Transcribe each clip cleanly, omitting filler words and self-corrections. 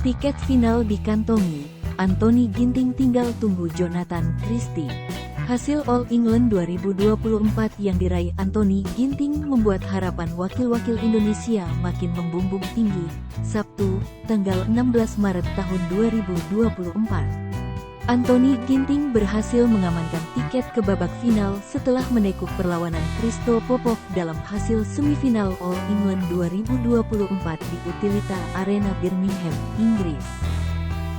Tiket final dikantongi, Anthony Ginting tinggal tunggu Jonathan Christie. Hasil All England 2024 yang diraih Anthony Ginting membuat harapan wakil-wakil Indonesia makin membumbung tinggi. Sabtu, tanggal 16 Maret tahun 2024. Anthony Ginting berhasil mengamankan tiket ke babak final setelah menekuk perlawanan Christo Popov dalam hasil semifinal All England 2024 di Utilita Arena Birmingham, Inggris.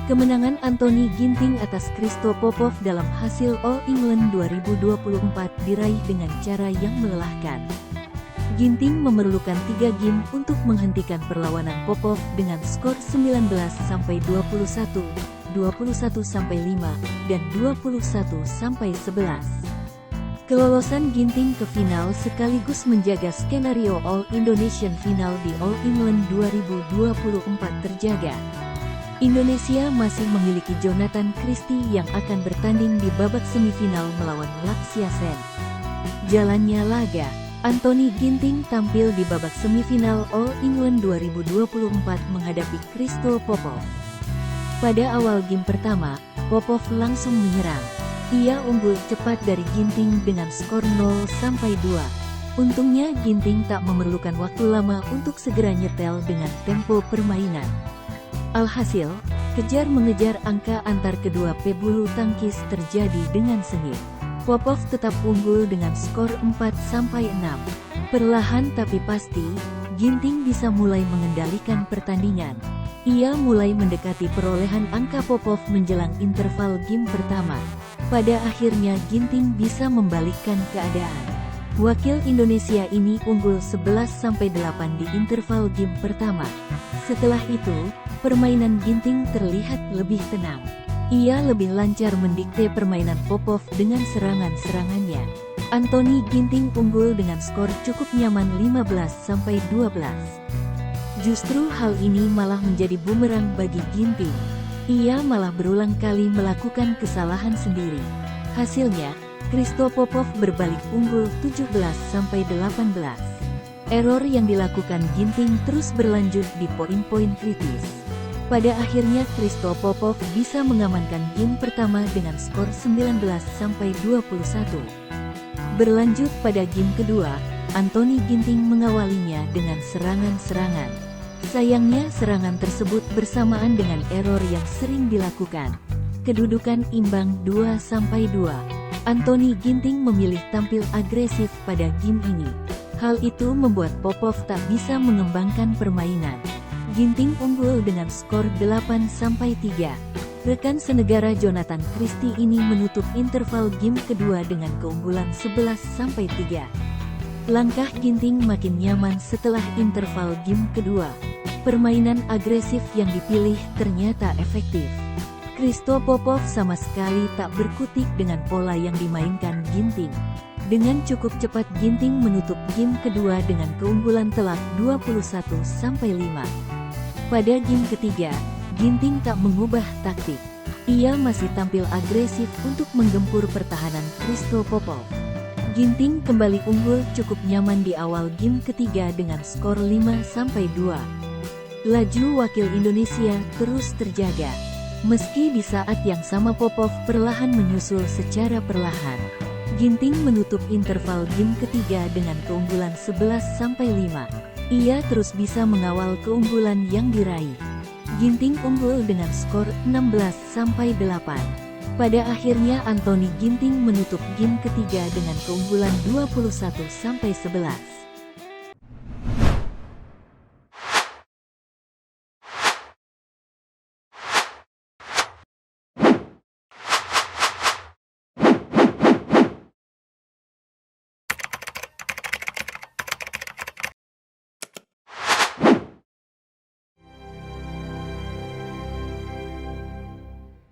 Kemenangan Anthony Ginting atas Christo Popov dalam hasil All England 2024 diraih dengan cara yang melelahkan. Ginting memerlukan 3 game untuk menghentikan perlawanan Popov dengan skor 19-21, 21-5, dan 21-11. Kelolosan Ginting ke final sekaligus menjaga skenario All Indonesian Final di All England 2024 terjaga. Indonesia masih memiliki Jonathan Christie yang akan bertanding di babak semifinal melawan Lakshya Sen. Jalannya laga, Anthony Ginting tampil di babak semifinal All England 2024 menghadapi Christo Popov. Pada awal game pertama, Popov langsung menyerang. Ia unggul cepat dari Ginting dengan skor 0-2. Untungnya Ginting tak memerlukan waktu lama untuk segera nyetel dengan tempo permainan. Alhasil, kejar-mengejar angka antar kedua pebulu tangkis terjadi dengan sengit. Popov tetap unggul dengan skor 4-6. Perlahan tapi pasti, Ginting bisa mulai mengendalikan pertandingan. Ia mulai mendekati perolehan angka Popov menjelang interval game pertama. Pada akhirnya Ginting bisa membalikkan keadaan. Wakil Indonesia ini unggul 11-8 di interval game pertama. Setelah itu, permainan Ginting terlihat lebih tenang. Ia lebih lancar mendikte permainan Popov dengan serangan-serangannya. Anthony Ginting unggul dengan skor cukup nyaman 15-12. Justru hal ini malah menjadi bumerang bagi Ginting. Ia malah berulang kali melakukan kesalahan sendiri. Hasilnya, Christo Popov berbalik unggul 17-18. Error yang dilakukan Ginting terus berlanjut di poin-poin kritis. Pada akhirnya Christo Popov bisa mengamankan game pertama dengan skor 19-21. Berlanjut pada game kedua, Anthony Ginting mengawalinya dengan serangan-serangan. Sayangnya serangan tersebut bersamaan dengan error yang sering dilakukan. Kedudukan imbang 2-2. Anthony Ginting memilih tampil agresif pada game ini. Hal itu membuat Popov tak bisa mengembangkan permainan. Ginting unggul dengan skor 8-3. Rekan senegara Jonathan Christie ini menutup interval game kedua dengan keunggulan 11-3. Langkah Ginting makin nyaman setelah interval game kedua. Permainan agresif yang dipilih ternyata efektif. Christo Popov sama sekali tak berkutik dengan pola yang dimainkan Ginting. Dengan cukup cepat Ginting menutup game kedua dengan keunggulan telak 21-5. Pada game ketiga, Ginting tak mengubah taktik. Ia masih tampil agresif untuk menggempur pertahanan Christo Popov. Ginting kembali unggul cukup nyaman di awal game ketiga dengan skor 5-2. Laju wakil Indonesia terus terjaga. Meski di saat yang sama Popov perlahan menyusul secara perlahan. Ginting menutup interval game ketiga dengan keunggulan 11-5. Ia terus bisa mengawal keunggulan yang diraih. Ginting unggul dengan skor 16-8. Pada akhirnya Anthony Ginting menutup game ketiga dengan keunggulan 21-11.